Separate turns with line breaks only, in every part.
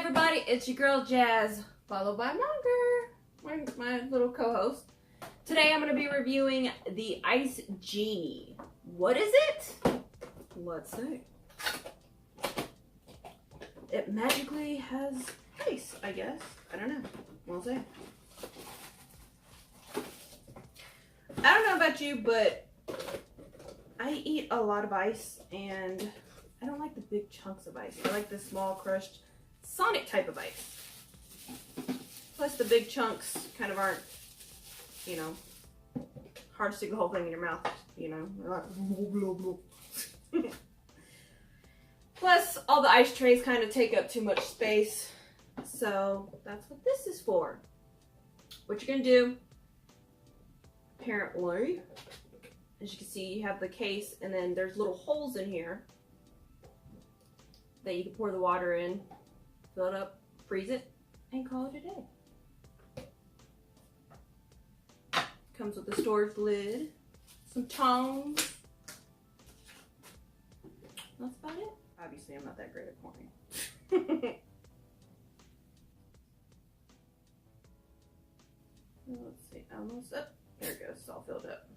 everybody, it's your girl Jazz, followed by Monger, my little co-host. Today I'm going to be reviewing the Ice Genie. What is it? Let's see. It magically has ice, I guess. I don't know. We'll see. I don't know about you, but I eat a lot of ice and I don't like the big chunks of ice. I like the small crushed Sonic type of ice. Plus the big chunks kind of aren't, you know, hard to stick the whole thing in your mouth, you know. Plus all the ice trays kind of take up too much space. So that's what this is for. What you're going to do, apparently, as you can see, you have the case and then there's little holes in here that you can pour the water in, fill it up, freeze it, and call it a day. Comes with a storage lid, some tongs. That's about it. Obviously, I'm not that great at pouring. Let's see, almost up. There it goes, it's all filled up.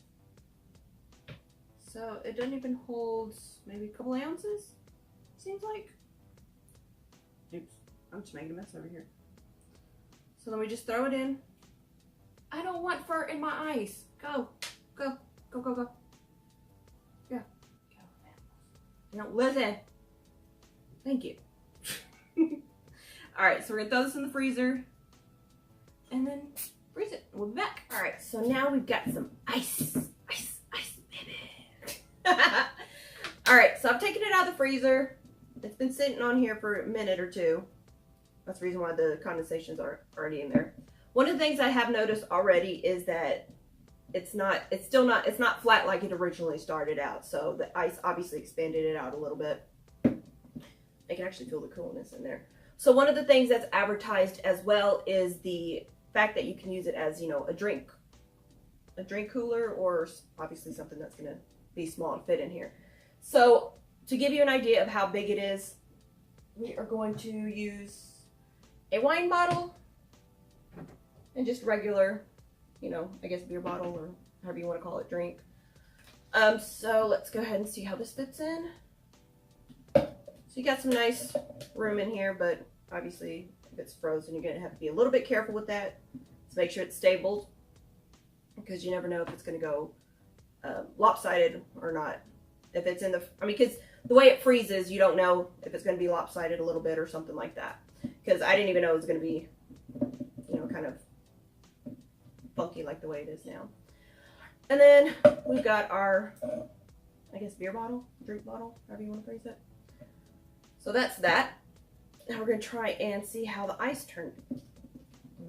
So it doesn't even hold maybe a couple ounces, seems like. Oops, I'm just making a mess over here. So then we just throw it in. I don't want fur in my ice. Go, go, go, go, go. Yeah, go, animals. You don't listen. Thank you. All right, so we're gonna throw this in the freezer and then freeze it. We'll be back. All right, so now we've got some ice, baby. All right, so I've taken it out of the freezer. It's been sitting on here for a minute or two. That's the reason why the condensations are already in there. One of the things I have noticed already is that it's not flat like it originally started out. So the ice obviously expanded it out a little bit. I can actually feel the coolness in there. So one of the things that's advertised as well is the fact that you can use it as, you know, a drink cooler, or obviously something that's going to be small and fit in here. So to give you an idea of how big it is, we are going to use a wine bottle and just regular, you know, I guess beer bottle or however you want to call it, drink. So let's go ahead and see how this fits in. So you got some nice room in here, but obviously if it's frozen, you're going to have to be a little bit careful with that. So make sure it's stabled, because you never know if it's going to go lopsided or not. If it's in the, because the way it freezes, you don't know if it's going to be lopsided a little bit or something like that. Because I didn't even know it was going to be, you know, kind of funky like the way it is now. And then we've got our, I guess, beer bottle, drink bottle, however you want to phrase it. So that's that. Now we're going to try and see how the ice turned.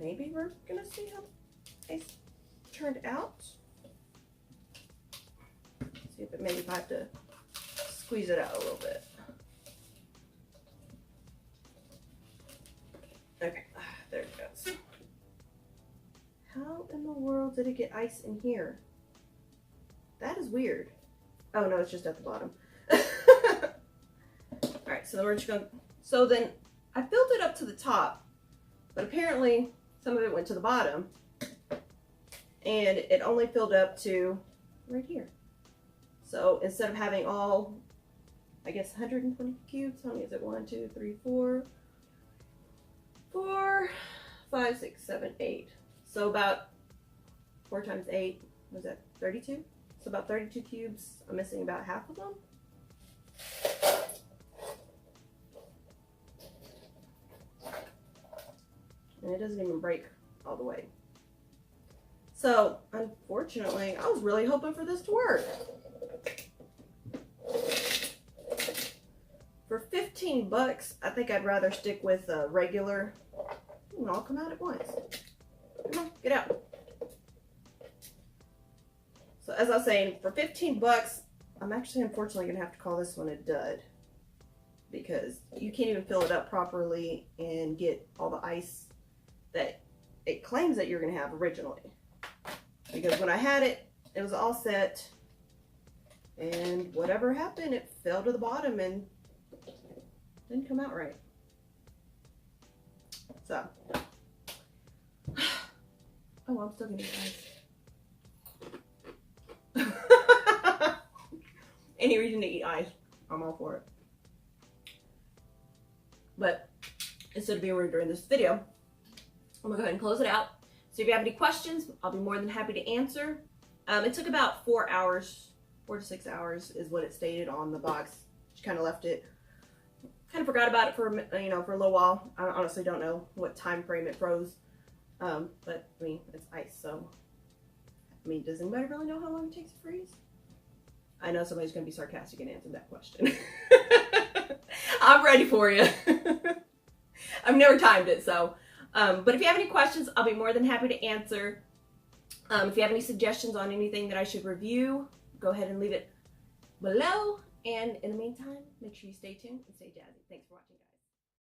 Maybe we're going to see how the ice turned out. See if maybe if I have to squeeze it out a little bit. Okay, there it goes. How in the world did it get ice in here? That is weird. Oh no, it's just at the bottom. Alright, so then we're just going to, so then I filled it up to the top, but apparently some of it went to the bottom, and it only filled up to right here. So instead of having all, I guess 120 cubes, how many is it? 1, 2, 3, 4, 5, 6, 7, 8. So about 4 times 8, was that 32? So about 32 cubes. I'm missing about half of them. And it doesn't even break all the way. So unfortunately, I was really hoping for this to work. For 15 bucks, I think I'd rather stick with a regular. It all come out at once. Come on, get out. So as I was saying, for 15 bucks, I'm actually unfortunately gonna have to call this one a dud, because you can't even fill it up properly and get all the ice that it claims that you're gonna have originally. Because when I had it, it was all set, and whatever happened, it fell to the bottom and didn't come out right. So, oh, I'm still gonna eat ice. Any reason to eat ice, I'm all for it. But instead of being rude during this video, I'm gonna go ahead and close it out. So if you have any questions, I'll be more than happy to answer. It took about 4 hours, 4 to 6 hours is what it stated on the box. Just kind of left it, kind of forgot about it for, for a little while. I honestly don't know what time frame it froze. But I mean, it's ice, so I mean, does anybody really know how long it takes to freeze? I know somebody's gonna be sarcastic and answer that question. I'm ready for you. I've never timed it, so. But if you have any questions, I'll be more than happy to answer. If you have any suggestions on anything that I should review, go ahead and leave it below. And in the meantime, make sure you stay tuned and stay jazzy. Thanks for watching.